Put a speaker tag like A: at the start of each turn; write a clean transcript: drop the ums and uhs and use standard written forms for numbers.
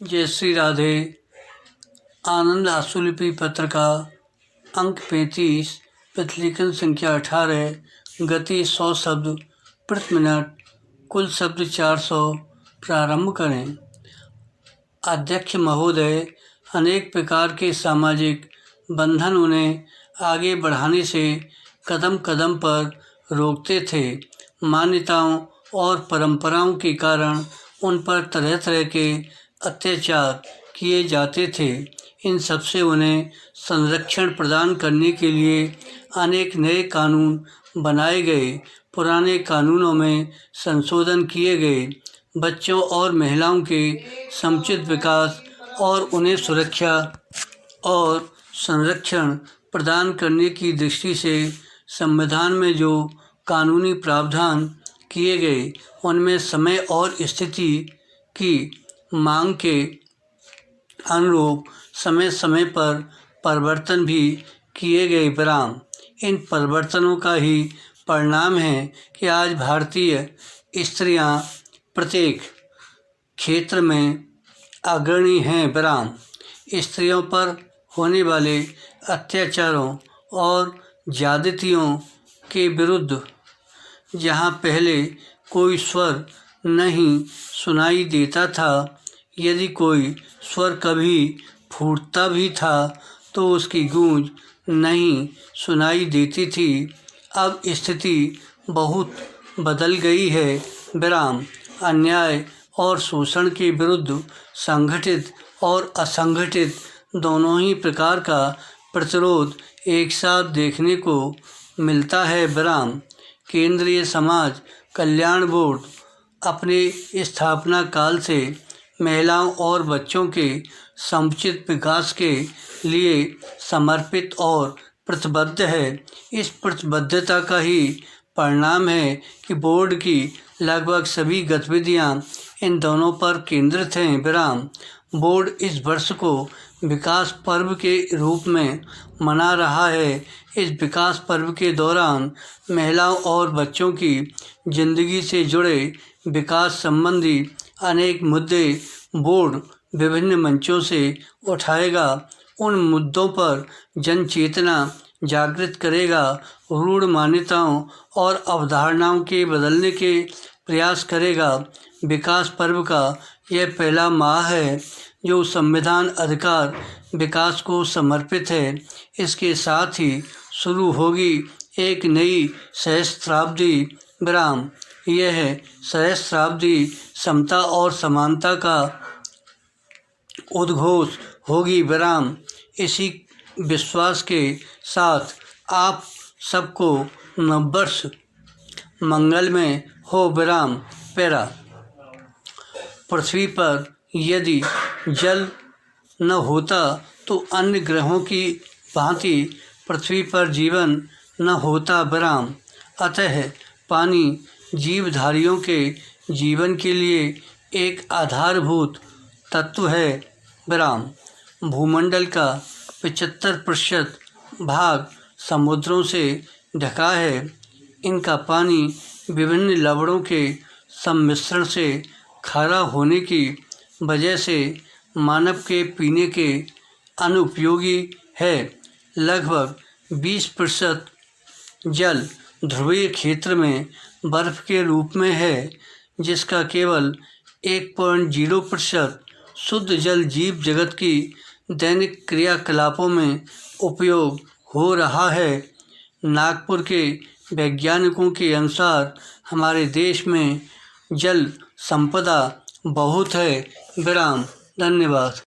A: जय श्री राधे। आनंद आशुलिपि पत्र का अंक 35, प्रतिलेखन संख्या 18, गति 100 शब्द प्रति मिनट, कुल शब्द 400। प्रारंभ करें। अध्यक्ष महोदय, अनेक प्रकार के सामाजिक बंधन उन्हें आगे बढ़ाने से कदम कदम पर रोकते थे। मान्यताओं और परंपराओं के कारण उन पर तरह तरह के अत्याचार किए जाते थे। इन सबसे उन्हें संरक्षण प्रदान करने के लिए अनेक नए कानून बनाए गए, पुराने कानूनों में संशोधन किए गए। बच्चों और महिलाओं के समुचित विकास और उन्हें सुरक्षा और संरक्षण प्रदान करने की दृष्टि से संविधान में जो कानूनी प्रावधान किए गए, उनमें समय और स्थिति की मांग के अनुरूप समय समय पर परिवर्तन भी किए गए। विराम। इन परिवर्तनों का ही परिणाम है कि आज भारतीय स्त्रियां प्रत्येक क्षेत्र में अग्रणी हैं। विराम। स्त्रियों पर होने वाले अत्याचारों और ज्यादतियों के विरुद्ध जहां पहले कोई स्वर नहीं सुनाई देता था, यदि कोई स्वर कभी फूटता भी था तो उसकी गूंज नहीं सुनाई देती थी, अब स्थिति बहुत बदल गई है। विराम। अन्याय और शोषण के विरुद्ध संगठित और असंगठित दोनों ही प्रकार का प्रतिरोध एक साथ देखने को मिलता है। विराम। केंद्रीय समाज कल्याण बोर्ड अपने स्थापना काल से महिलाओं और बच्चों के समुचित विकास के लिए समर्पित और प्रतिबद्ध है। इस प्रतिबद्धता का ही परिणाम है कि बोर्ड की लगभग सभी गतिविधियां इन दोनों पर केंद्रित हैं। विराम। बोर्ड इस वर्ष को विकास पर्व के रूप में मना रहा है। इस विकास पर्व के दौरान महिलाओं और बच्चों की जिंदगी से जुड़े विकास संबंधी अनेक मुद्दे बोर्ड विभिन्न मंचों से उठाएगा। उन मुद्दों पर जन चेतना जागृत करेगा, रूढ़ मान्यताओं और अवधारणाओं के बदलने के प्रयास करेगा। विकास पर्व का यह पहला माह है जो संविधान अधिकार विकास को समर्पित है। इसके साथ ही शुरू होगी एक नई सहस्त्राब्दी। विराम। यह सहस्त्राब्दी समता और समानता का उद्घोष होगी। विराम। इसी विश्वास के साथ आप सबको नववर्ष मंगलमय हो। विराम। पैरा। पृथ्वी पर यदि जल न होता तो अन्य ग्रहों की भांति पृथ्वी पर जीवन न होता। विराम। अतः पानी जीवधारियों के जीवन के लिए एक आधारभूत तत्व है। विराम। भूमंडल का 75% भाग समुद्रों से ढका है। इनका पानी विभिन्न लवणों के सम्मिश्रण से खारा होने की वजह से मानव के पीने के अनुपयोगी है। लगभग 20% जल ध्रुवीय क्षेत्र में बर्फ के रूप में है, जिसका केवल 1.0% शुद्ध जल जीव जगत की दैनिक क्रियाकलापों में उपयोग हो रहा है। नागपुर के वैज्ञानिकों के अनुसार हमारे देश में जल संपदा बहुत है। विराम। धन्यवाद।